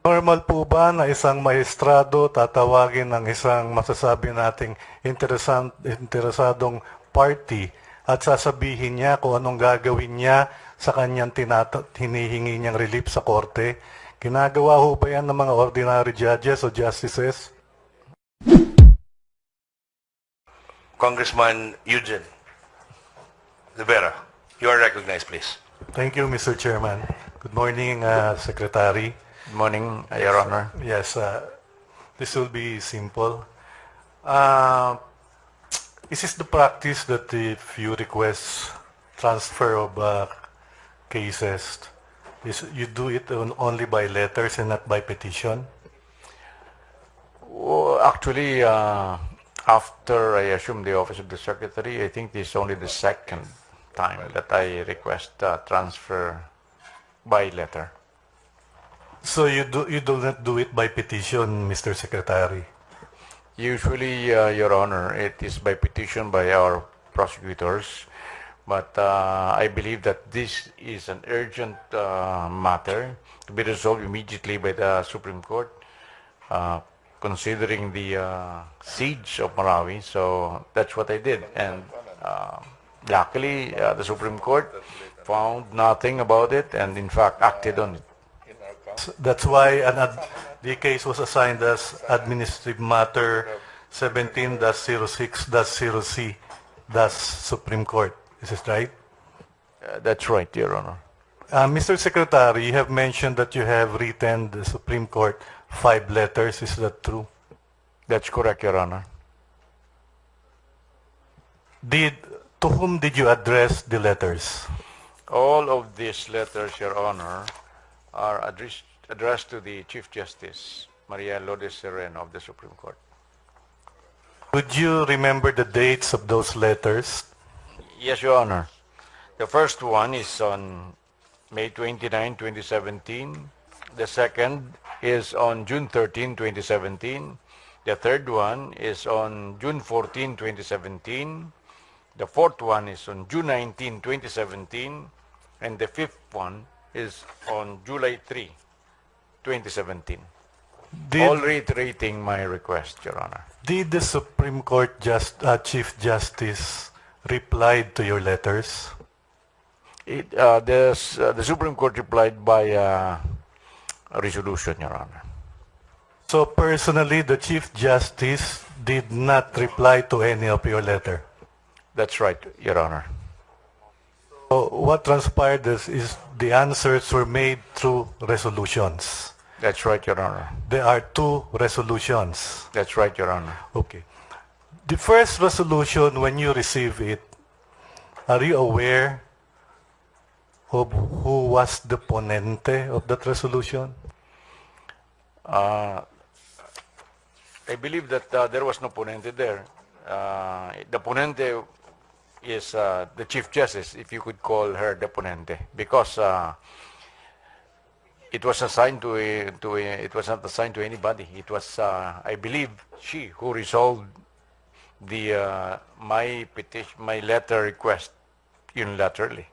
Normal po ba na isang maestrado tatawagin ng isang masasabi nating interesadong party at sasabihin niya kung anong gagawin niya sa kanyang hinihingi niyang relief sa korte? Ginagawa ho ba yan ng mga ordinary judges o justices? Congressman Eugene Rivera, you are recognized, please. Thank you, Mr. Chairman. Good morning, Secretary. Good morning, Your Honor. Yes, this will be simple. Is this the practice that if you request transfer of cases, you do it only by letters and not by petition? Well, actually, after I assumed the office of the Secretary, I think this is only the second time that I request transfer by letter. So you do not do it by petition, Mr. Secretary? Usually, Your Honor, it is by petition by our prosecutors, but I believe that this is an urgent matter to be resolved immediately by the Supreme Court, considering the siege of Marawi. So that's what I did, and luckily the Supreme Court found nothing about it and in fact acted on it. That's why the case was assigned as administrative matter 17-06-0C, thus Supreme Court. Is this right? That's right, Your Honor. Mr. Secretary, you have mentioned that you have written the Supreme Court 5 letters. Is that true? That's correct, Your Honor. To whom did you address the letters? All of these letters, Your Honor, are addressed to the Chief Justice, Maria Lourdes Sereno of the Supreme Court. Would you remember the dates of those letters? Yes, Your Honor. The first one is on May 29, 2017. The second is on June 13, 2017. The third one is on June 14, 2017. The fourth one is on June 19, 2017. And the fifth one is on July 3, 2017. All reiterating my request, Your Honor. Did the Supreme Court Chief Justice reply to your letters? The Supreme Court replied by a resolution, Your Honor. So personally, the Chief Justice did not reply to any of your letter? That's right, Your Honor. So what transpired is the answers were made through resolutions. That's right, Your Honor. There are 2 resolutions. That's right, Your Honor. Okay. The first resolution, when you receive it, are you aware of who was the ponente of that resolution? I believe that there was no ponente there. The ponente is the Chief Justice, if you could call her the ponente, because it was assigned it was not assigned to anybody. It was, I believe, she who resolved the my letter request unilaterally.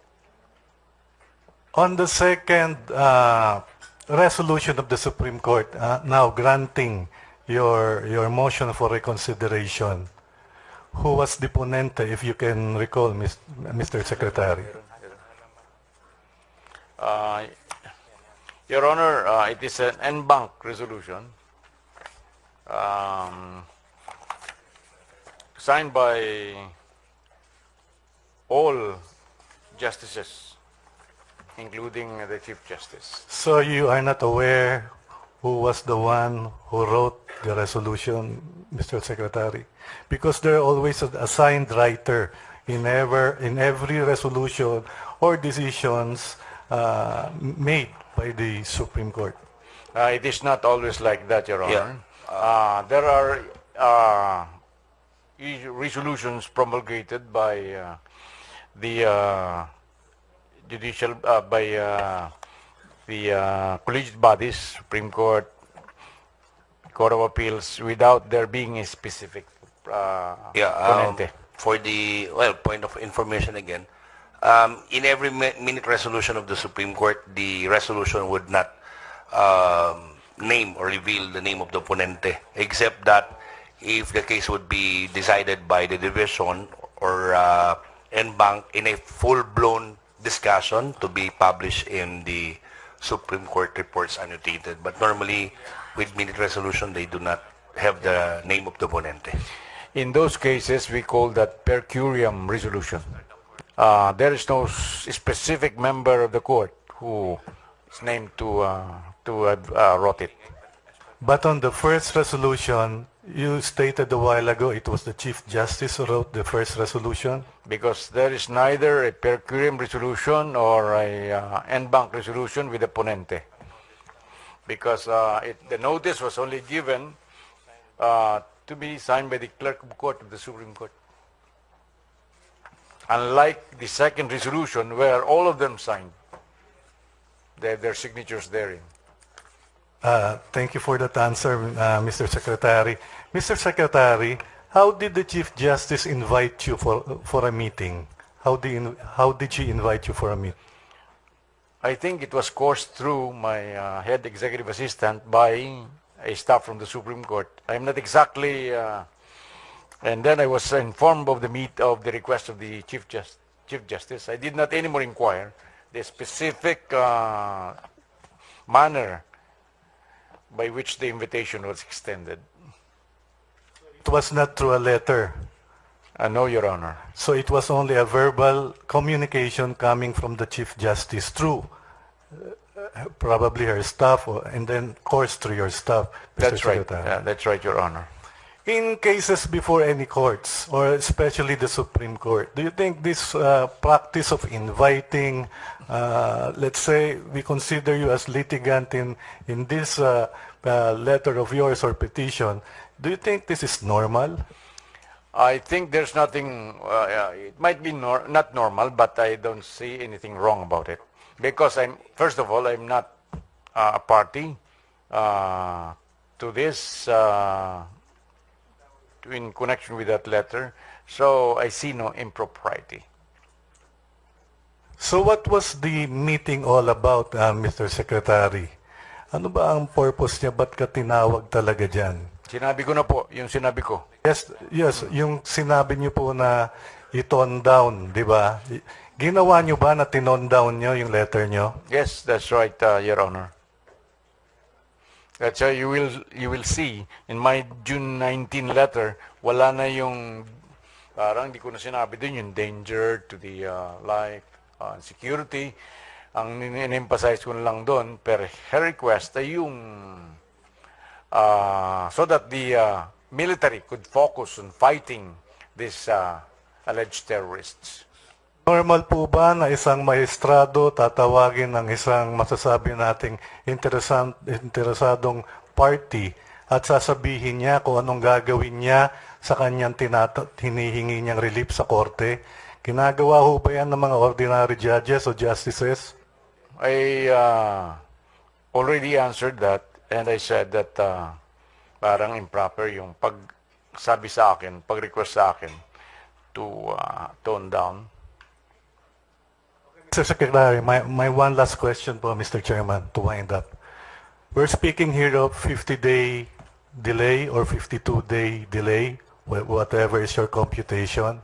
On the second resolution of the Supreme Court, now granting your motion for reconsideration, who was the ponente, if you can recall, Mr. Secretary? Your Honor, it is an en banc resolution signed by all justices, including the Chief Justice. So you are not aware who was the one who wrote the resolution, Mr. Secretary? Because there are always an assigned writer in every resolution or decisions made by the Supreme Court. It is not always like that, Your Honor. Yeah. There are resolutions promulgated by the judicial, by the collegiate bodies, Supreme Court, Court of Appeals, without there being a specific ponente. For the point of information again, in every minute resolution of the Supreme Court, the resolution would not name or reveal the name of the ponente, except that if the case would be decided by the division or en banc in a full-blown discussion to be published in the Supreme Court reports annotated. But normally, with minute resolution, they do not have the name of the ponente. In those cases, we call that per curiam resolution. There is no specific member of the court who is named to wrote it. But on the first resolution, you stated a while ago it was the Chief Justice who wrote the first resolution. Because there is neither a per curiam resolution or a en banc resolution with a ponente. Because the notice was only given to be signed by the clerk of court of the Supreme Court. Unlike the second resolution where all of them signed, they have their signatures therein. Thank you for that answer, Mr. Secretary. Mr. Secretary, how did the Chief Justice invite you for a meeting? How did she invite you for a meeting? I think it was coursed through my head executive assistant by a staff from the Supreme Court. I'm not exactly, and then I was informed of the request of the Chief Justice. I did not anymore inquire the specific manner by which the invitation was extended. It was not through a letter. No, Your Honor. So it was only a verbal communication coming from the Chief Justice through probably her staff, and then of course through your staff, Mr. That's right. Secretary. That's right, Your Honor. In cases before any courts, or especially the Supreme Court, do you think this practice of inviting, let's say we consider you as litigant in this letter of yours or petition, do you think this is normal? I think there's nothing, it might be not normal, but I don't see anything wrong about it. Because first of all, I'm not a party to this in connection with that letter, so I see no impropriety. So what was the meeting all about, Mr. Secretary? Ano ba ang purpose niya? Ba't ka tinawag talaga dyan? Sinabi ko na po, yung sinabi ko. Yes, yung sinabi niyo po na i-tone down, di ba? Ginawa niyo ba na tinone down niyo yung letter niyo? Yes, that's right, Your Honor. That's why you will see in my June 19 letter, wala na yung parang di ko na sinabi dun yung danger to the life and security. Ang in-emphasize ko na lang doon per her request ay yung so that the military could focus on fighting these alleged terrorists. Normal po ba na isang maestrado tatawagin ng isang masasabi nating interesadong party at sasabihin niya kung anong gagawin niya sa kanyang hinihingi niyang relief sa korte? Ginagawa ho ba yan ng mga ordinary judges o justices? I already answered that, and I said that parang improper yung pag-sabi sa akin, pag-request sa akin to tone down. Mr. Secretary, my one last question po, Mr. Chairman, to wind up. We're speaking here of 50-day delay or 52-day delay, whatever is your computation.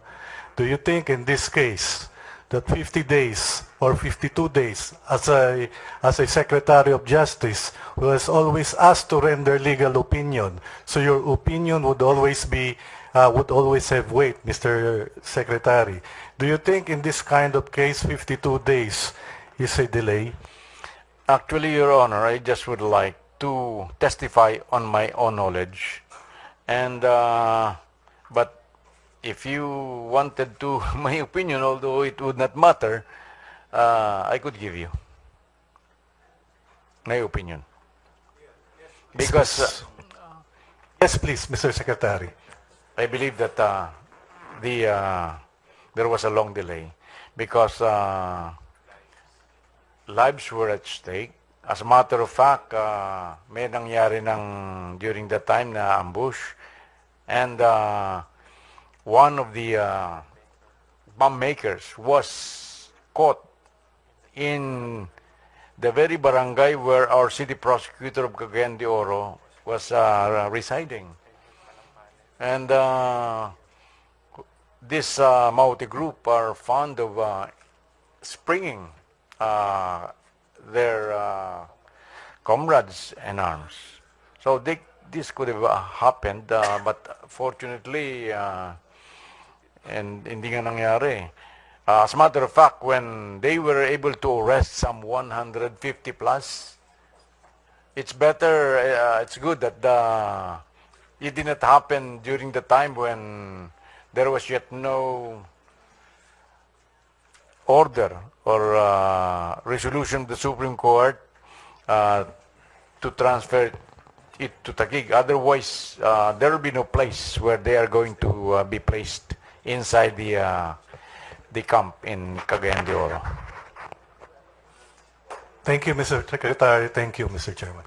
Do you think in this case that 50 days or 52 days as a Secretary of Justice who has always asked to render legal opinion, so your opinion would always have weight, Mr. Secretary. Do you think in this kind of case 52 days is a delay? Actually, Your Honor, I just would like to testify on my own knowledge, and but if you wanted to my opinion, although it would not matter, I could give you my opinion. Because yes, please, Mr. Secretary. I believe that there was a long delay because lives were at stake. As a matter of fact, may nangyari during that time na ambush, and one of the bomb makers was caught in the very barangay where our city prosecutor of Cagayan de Oro was residing. And this Maute group are fond of springing their comrades in arms. So this could have happened, but fortunately, and hindi nga nangyari. As a matter of fact, when they were able to arrest some 150 plus, it's better, it's good that it did not happen during the time when there was yet no order or resolution of the Supreme Court to transfer it to Taguig. Otherwise, there will be no place where they are going to be placed inside the camp in Cagayan de Oro. Thank you, Mr. Secretary. Thank you, Mr. Chairman.